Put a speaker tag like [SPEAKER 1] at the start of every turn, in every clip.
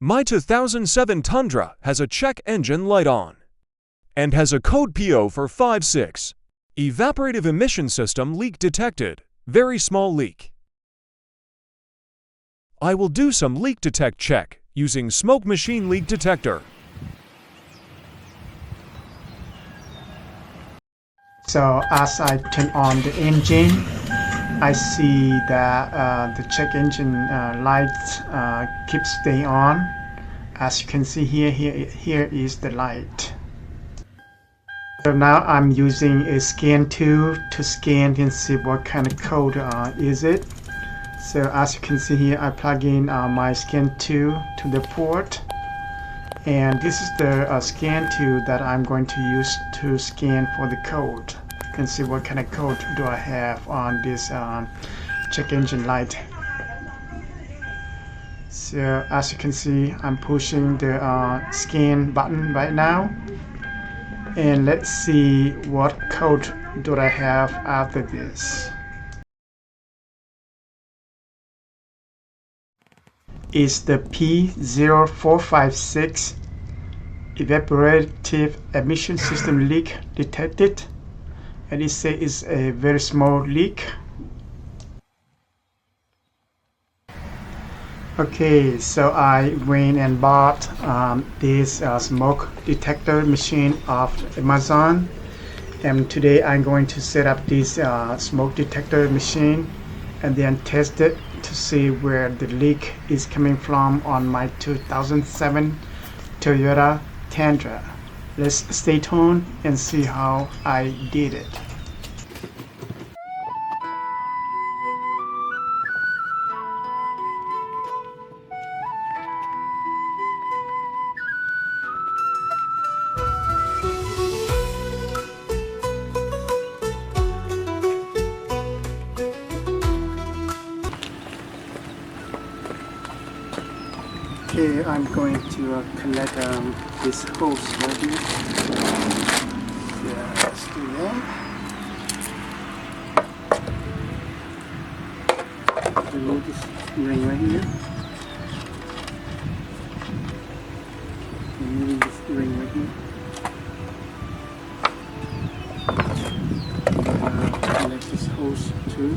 [SPEAKER 1] My 2007 Tundra has a check engine light on and has a code P0456. Evaporative emission system leak detected. Very small leak. I will do some leak detect check using Smoke Machine Leak Detector.
[SPEAKER 2] So as I turn on the engine, I see that the check engine lights keep staying on. As you can see here is the light. So now I'm using a scan tool to scan and see what kind of code is it. So as you can see here, I plug in my scan tool to the port, and this is the scan tool that I'm going to use to scan for the code. You can see what kind of code do I have on this check engine light. So as you can see, I'm pushing the scan button right now, and let's see what code do I have after this. Is the P0456 evaporative emission system leak detected, and it says it's a very small leak. Okay, so I went and bought this smoke detector machine off Amazon, and today I'm going to set up this smoke detector machine and then test it to see where the leak is coming from on my 2007 Toyota Tundra. Let's stay tuned and see how I did it. Okay, I'm going to connect this hose right here. Yeah, let's do that. Remove this ring right here. Remove this ring right here. Connect this hose too.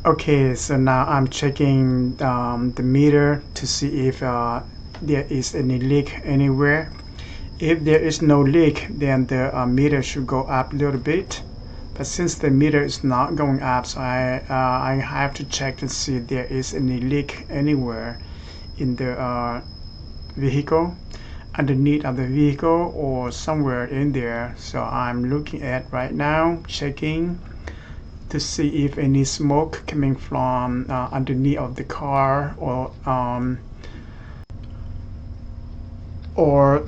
[SPEAKER 2] Okay, so now I'm checking the meter to see if there is any leak anywhere. If there is no leak, then the meter should go up a little bit. But since the meter is not going up, so I have to check to see if there is any leak anywhere in the vehicle, underneath of the vehicle or somewhere in there. So I'm looking at right now, checking to see if any smoke coming from underneath of the car or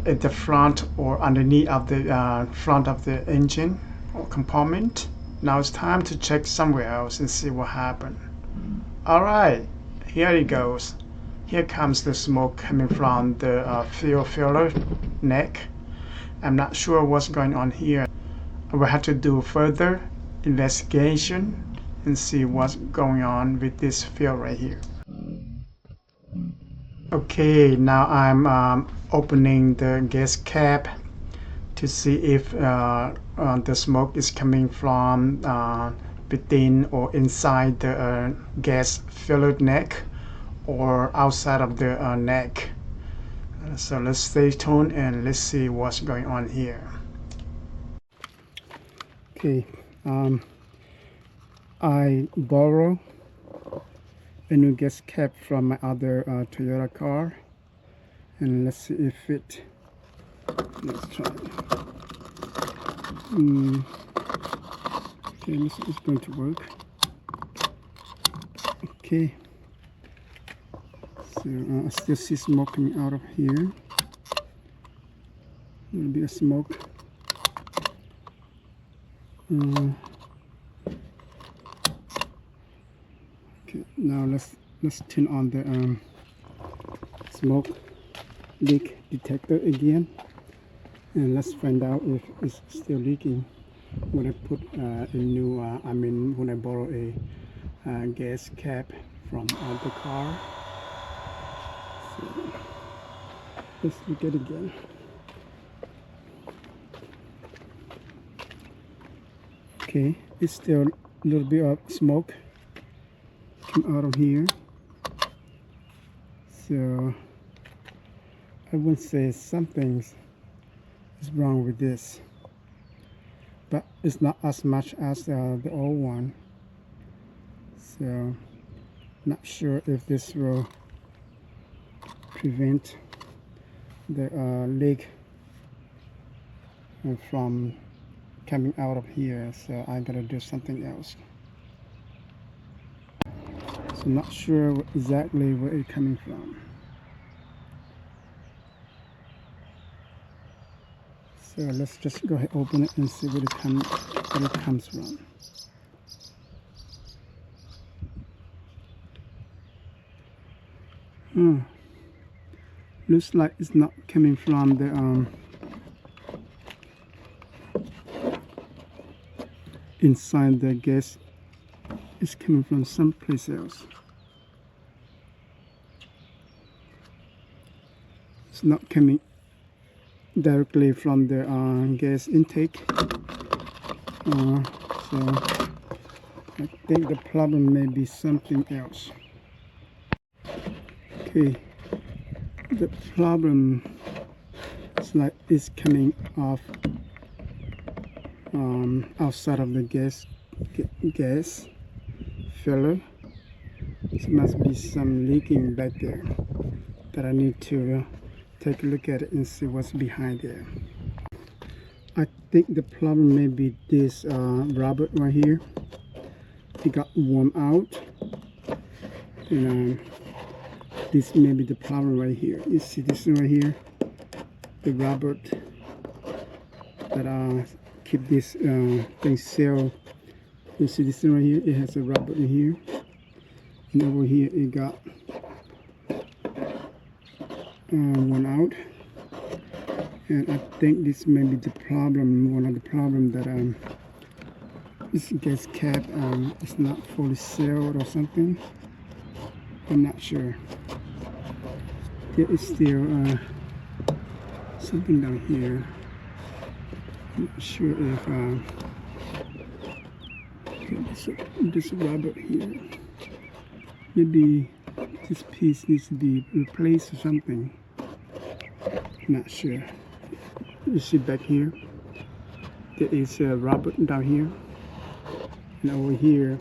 [SPEAKER 2] at the front or underneath of the front of the engine or compartment. Now it's time to check somewhere else and see what happened. All right, here it goes. Here comes the smoke coming from the fuel filler neck. I'm not sure what's going on here. I will have to do further investigation and see what's going on with this fuel right here. Okay, now I'm opening the gas cap to see if the smoke is coming from within or inside the gas filler neck or outside of the neck. So let's stay tuned and let's see what's going on here. Okay, I borrow a new gas cap from my other Toyota car, and let's see if it. Let's try it. Okay, this is going to work. Okay, so I still see smoke coming out of here. A little bit of smoke. Okay, now let's turn on the smoke leak detector again, and let's find out if it's still leaking when I put a new when I borrow a gas cap from the car. So let's look at it again. Okay, it's still a little bit of smoke come out of here, so I would say something is wrong with this, but it's not as much as the old one, so not sure if this will prevent the leak from coming out of here, so I gotta do something else. So not sure exactly where it's coming from. So let's just go ahead, open it, and see where it comes from. Looks like it's not coming from the inside the gas. It's coming from someplace else. It's not coming directly from the gas intake, so I think the problem may be something else. Okay, the problem is like it's coming off outside of the gas filler. There must be some leaking back there that I need to take a look at it and see what's behind there. I think the problem may be this rubber right here. It got worn out, and this may be the problem right here. You see this right here, the rubber that keep this thing sealed. You see this right here, it has a rubber in here, and over here it got worn out, and I think this may be the problem, one of the problems that this gas cap is not fully sealed or something. I'm not sure. There is still something down here. I'm not sure if this rubber here. Maybe this piece needs to be replaced or something. Not sure. You see back here, there is a rubber down here, and over here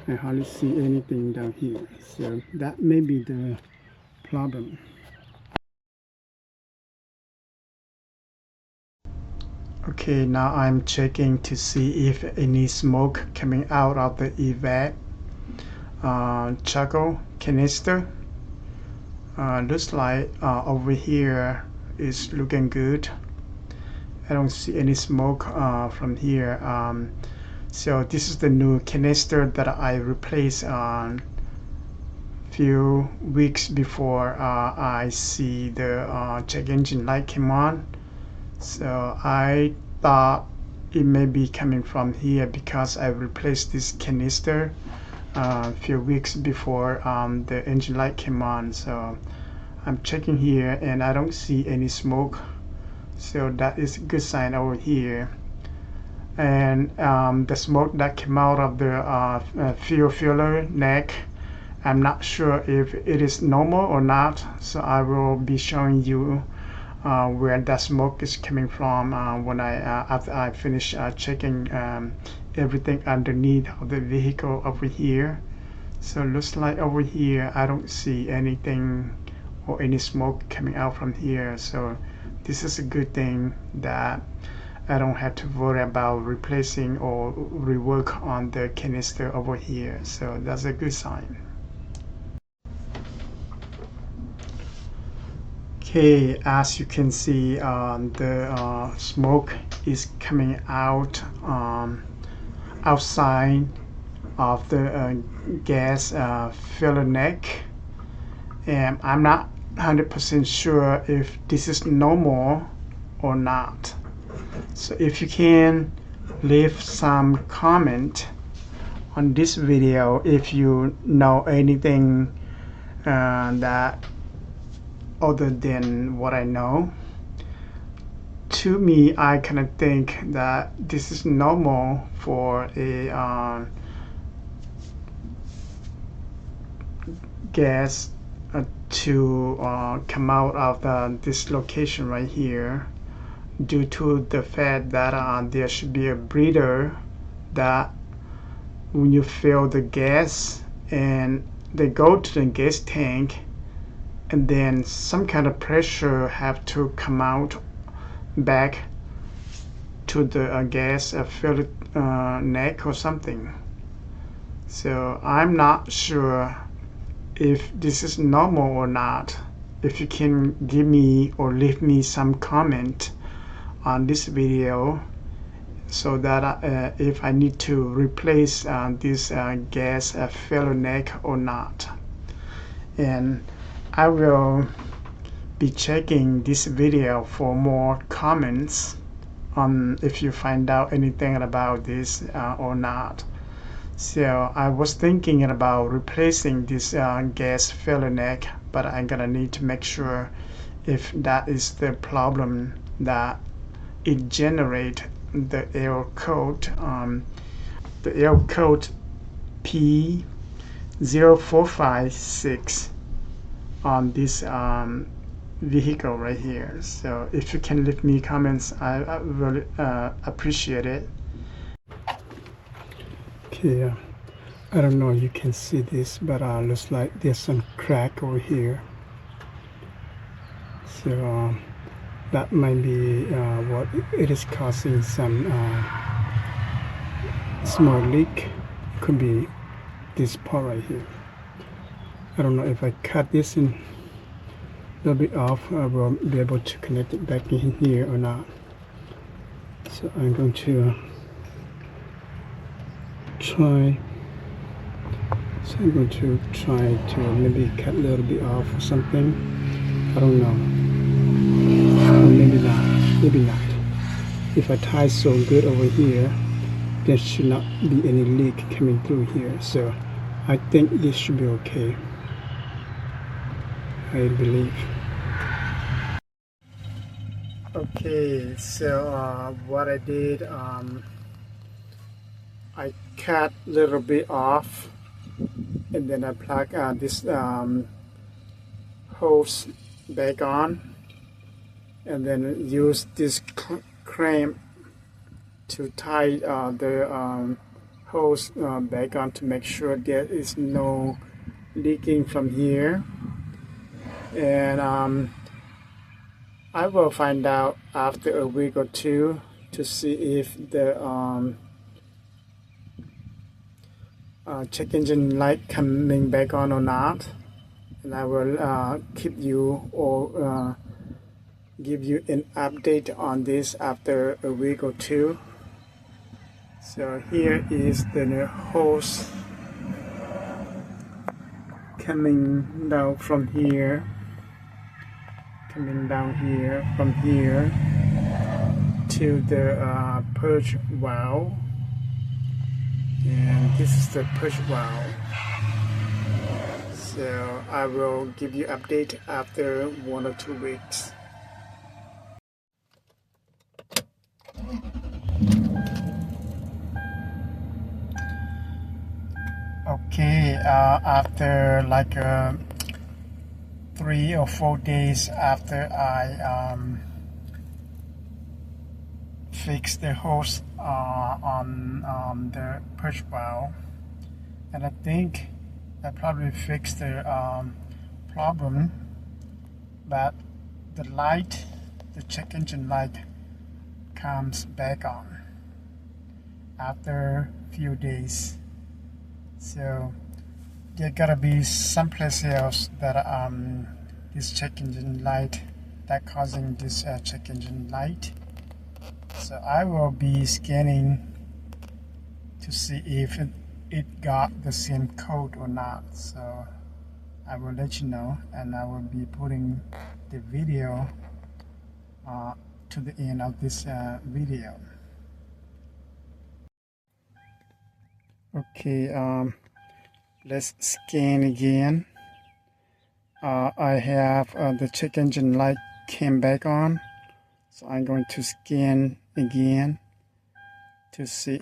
[SPEAKER 2] I hardly see anything down here. So that may be the problem. Okay, now I'm checking to see if any smoke coming out of the EVAP charcoal canister. Looks like over here is looking good. I don't see any smoke from here. So this is the new canister that I replaced few weeks before I see the check engine light came on. So I thought it may be coming from here because I replaced this canister a few weeks before the engine light came on. So I'm checking here and I don't see any smoke, so that is a good sign over here. And the smoke that came out of the fuel filler neck, I'm not sure if it is normal or not, so I will be showing you where that smoke is coming from when after I finish checking everything underneath of the vehicle over here. So it looks like over here I don't see anything or any smoke coming out from here, so this is a good thing that I don't have to worry about replacing or rework on the canister over here, so that's a good sign. Okay, as you can see, the smoke is coming out outside of the gas filler neck, and I'm not 100% sure if this is normal or not. So if you can leave some comment on this video if you know anything that other than what I know. To me, I kind of think that this is normal for a gas to come out of this location right here, due to the fact that there should be a breather that when you fill the gas and they go to the gas tank, and then some kind of pressure have to come out back to the gas filled neck or something. So I'm not sure if this is normal or not. If you can give me or leave me some comment on this video, so that if I need to replace this gas filler neck or not. And I will be checking this video for more comments on if you find out anything about this or not. So I was thinking about replacing this gas filler neck, but I'm gonna need to make sure if that is the problem that it generate the error code. The error code P0456 on this vehicle right here. So if you can leave me comments, I really appreciate it. Okay, I don't know if you can see this, but looks like there's some crack over here. So that might be what it is causing some smoke leak. Could be this part right here. I don't know if I cut this in a little bit off, I will be able to connect it back in here or not. So I'm going to try. So I'm going to try to maybe cut a little bit off or something. I don't know. Or maybe not. Maybe not. If I tie so good over here, there should not be any leak coming through here. So I think this should be okay, I believe. Okay, so what I did, I cut a little bit off and then I plug this hose back on, and then use this clamp to tie the hose back on to make sure there is no leaking from here. And I will find out after a week or two to see if the check engine light coming back on or not, and I will keep you or give you an update on this after a week or two. So here is the hose coming down from here, from here to the purge valve, and this is the purge valve. So I will give you update after 1 or 2 weeks. Okay, after like 3 or 4 days after I fix the hose on the push valve, and I think I probably fixed the problem, but the light, the check engine light, comes back on after few days. So there gotta be someplace else that this check engine light that causing this check engine light. So I will be scanning to see if it got the same code or not. So I will let you know, and I will be putting the video to the end of this video. Okay, let's scan again. I have the check engine light came back on, so I'm going to scan again to see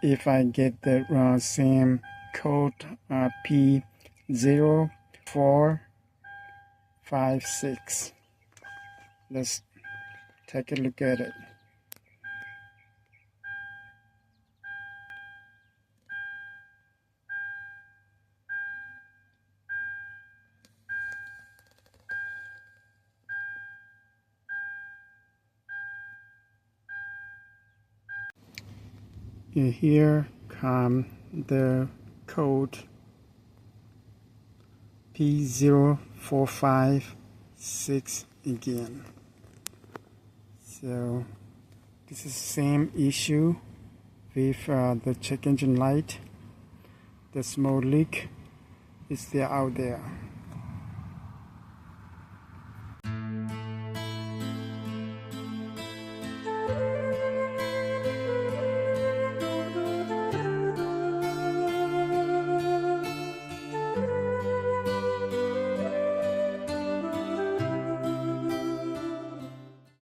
[SPEAKER 2] if I get the same code, P0456. Let's take a look at it. And here come the code P0456 again. So this is the same issue with the check engine light. The smoke leak is there out there.